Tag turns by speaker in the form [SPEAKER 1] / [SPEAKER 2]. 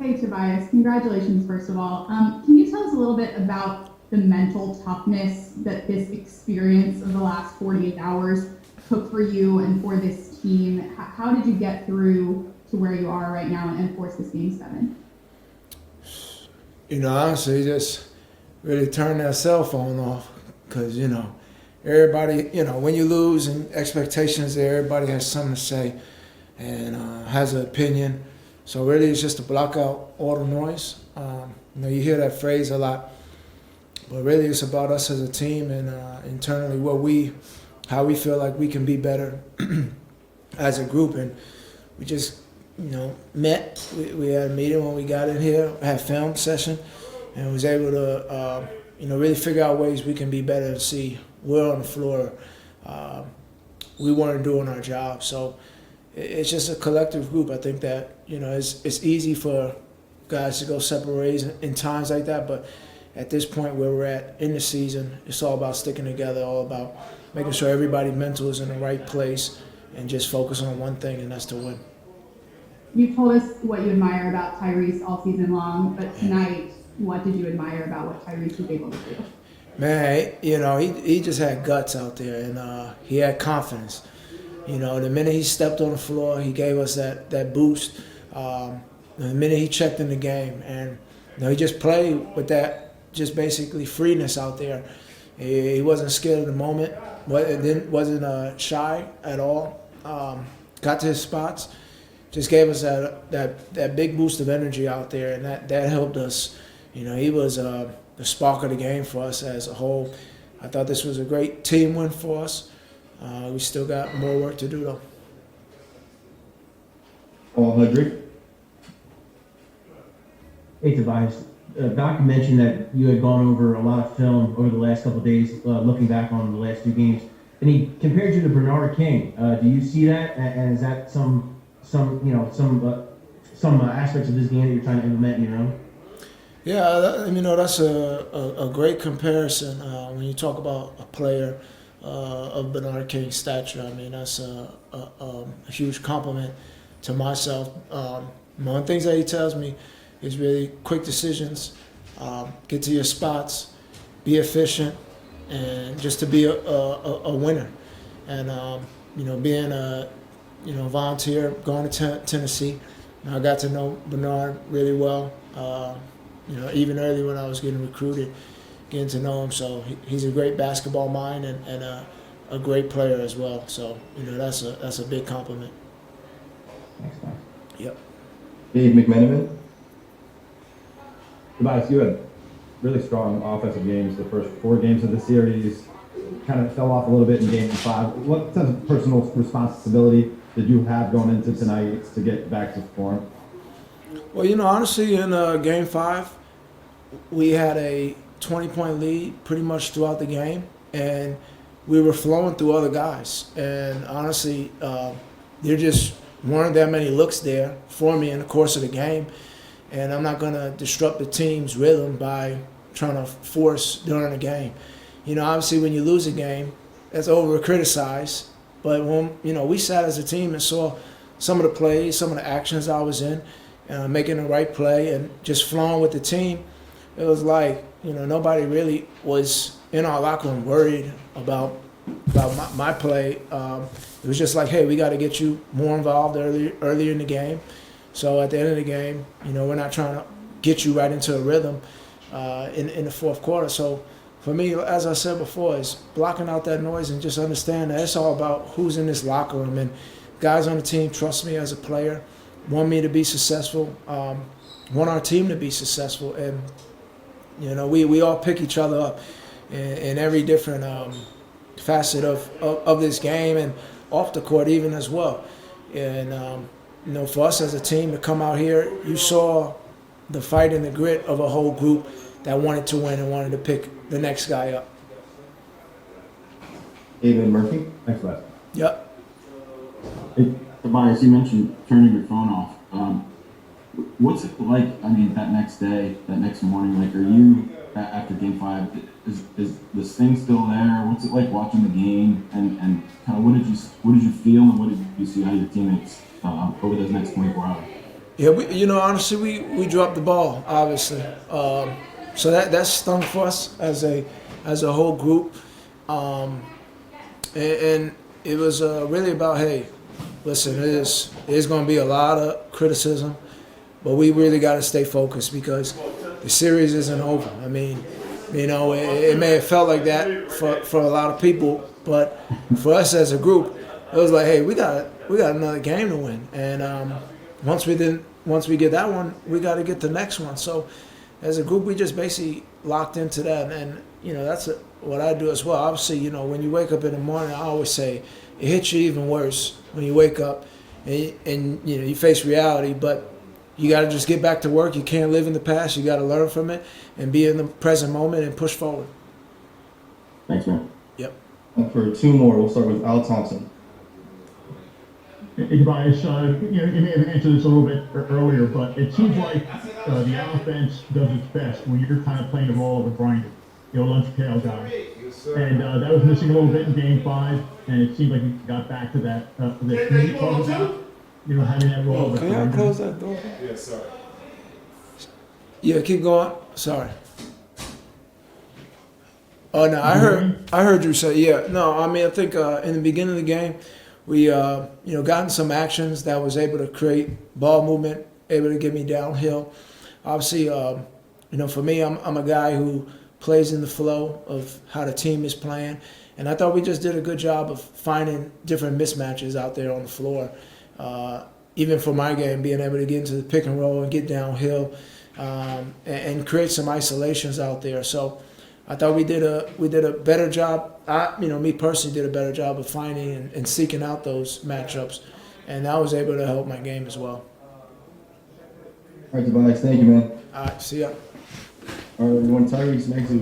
[SPEAKER 1] Hey Tobias, congratulations first of all. Can you tell us a little bit about the mental toughness that this experience of the last 48 hours took for you and for this team? How did you get through to where you are right now and force this game 7?
[SPEAKER 2] Honestly, just really turn that cell phone off because, everybody, when you lose and expectations there, everybody has something to say and has an opinion. So really it's just to block out all the noise. You hear that phrase a lot, but really it's about us as a team and internally how we feel like we can be better as a group. And we just, met. We had a meeting when we got in here, had a film session, and was able to, really figure out ways we can be better and see we're on the floor. We weren't doing our job. So it's just a collective group. I think that, it's easy for guys to go separate ways in times like that, but at this point where we're at in the season, it's all about sticking together, all about making sure everybody's mental is in the right place and just focus on one thing, and that's to win.
[SPEAKER 1] You told us what you admire about Tyrese all season long, but tonight, what did you admire about what Tyrese was able to do?
[SPEAKER 2] Man, he just had guts out there, and he had confidence. The minute he stepped on the floor, he gave us that boost. The minute he checked in the game, and he just played with that, just basically freeness out there. He wasn't scared of the moment, wasn't shy at all. Got to his spots, just gave us that big boost of energy out there, and that helped us. He was the spark of the game for us as a whole. I thought this was a great team win for us. We still got more work to do, though.
[SPEAKER 3] Paul Hudrick.
[SPEAKER 4] Hey, Tobias. Doc mentioned that you had gone over a lot of film over the last couple of days, looking back on the last 2 games, and he compared you to Bernard King. Do you see that, and is that some aspects of this game that you're trying to implement in your own?
[SPEAKER 2] Yeah, that's a great comparison when you talk about a player of Bernard King's stature. That's a huge compliment to myself. One of the things that he tells me is really quick decisions, get to your spots, be efficient, and just to be a winner. And being a volunteer, going to Tennessee, I got to know Bernard really well. Even early when I was getting recruited, getting to know him. So he's a great basketball mind and a great player as well. So that's a big compliment.
[SPEAKER 3] Thanks, guys.
[SPEAKER 2] Yep.
[SPEAKER 3] Dave McMenamin.
[SPEAKER 5] Tobias, you had really strong offensive games the first 4 games of the series. Kind of fell off a little bit in game 5. What sense of personal responsibility did you have going into tonight to get back to form?
[SPEAKER 2] Well, honestly, in game 5, we had a 20-point lead pretty much throughout the game, and we were flowing through other guys. And honestly, there just weren't that many looks there for me in the course of the game. And I'm not going to disrupt the team's rhythm by trying to force during the game. Obviously when you lose a game, that's over-criticized. But when, we sat as a team and saw some of the plays, some of the actions I was in, making the right play and just flowing with the team, it was like, nobody really was in our locker room worried about my play. It was just like, hey, we got to get you more involved earlier in the game. So at the end of the game, we're not trying to get you right into a rhythm in the fourth quarter. So for me, as I said before, is blocking out that noise and just understand that it's all about who's in this locker room. And guys on the team trust me as a player, want me to be successful, want our team to be successful. And, we all pick each other up in every different facet of this game and off the court even as well. And, for us as a team to come out here, you saw the fight and the grit of a whole group that wanted to win and wanted to pick the next guy up.
[SPEAKER 3] David Murphy.
[SPEAKER 5] Thanks, Wes.
[SPEAKER 2] Yep.
[SPEAKER 6] Hey, Tobias, you mentioned turning your phone off. What's it like, that next day, that next morning? Like, are you, after Game 5, is the sting still there? What's it like watching the game? And kind of what did you feel and what did you see out of your teammates over those next 24 hours?
[SPEAKER 2] Yeah, honestly, we dropped the ball, obviously. So that stung for us as a whole group, and it was really about, hey, listen, there's going to be a lot of criticism, but we really got to stay focused because the series isn't over. I mean, it may have felt like that for a lot of people, but for us as a group, it was like, hey, we got another game to win, and once we get that one, we got to get the next one. So as a group, we just basically locked into that, and that's what I do as well. Obviously, when you wake up in the morning, I always say it hits you even worse when you wake up and you face reality, but you got to just get back to work. You can't live in the past. You got to learn from it and be in the present moment and push forward.
[SPEAKER 6] Thanks, man.
[SPEAKER 2] Yep.
[SPEAKER 3] And for two more, we'll start with Al Thompson.
[SPEAKER 7] Hey, Tobias, you may have answered this a little bit earlier, but it seems like the offense does its best when you're kind of playing the role of a grinder, lunch pail guy. And that was missing a little bit in Game 5, and it seemed like you got back to that. Can you talk about having that role of a
[SPEAKER 2] Can y'all
[SPEAKER 7] grinder?
[SPEAKER 2] close that door?
[SPEAKER 8] Yeah, sorry.
[SPEAKER 2] Yeah, keep going. Sorry. Oh no, I heard you say yeah. No, I mean I think in the beginning of the game, we gotten some actions that was able to create ball movement, able to get me downhill. Obviously, for me, I'm a guy who plays in the flow of how the team is playing, and I thought we just did a good job of finding different mismatches out there on the floor. Even for my game, being able to get into the pick and roll and get downhill, and create some isolations out there. So I thought we did a better job. Me personally did a better job of finding and seeking out those matchups, and that was able to help my game as well.
[SPEAKER 3] All right, Tobias, thank you, man.
[SPEAKER 2] All right, see ya.
[SPEAKER 3] All right, everyone, Tyreek's next.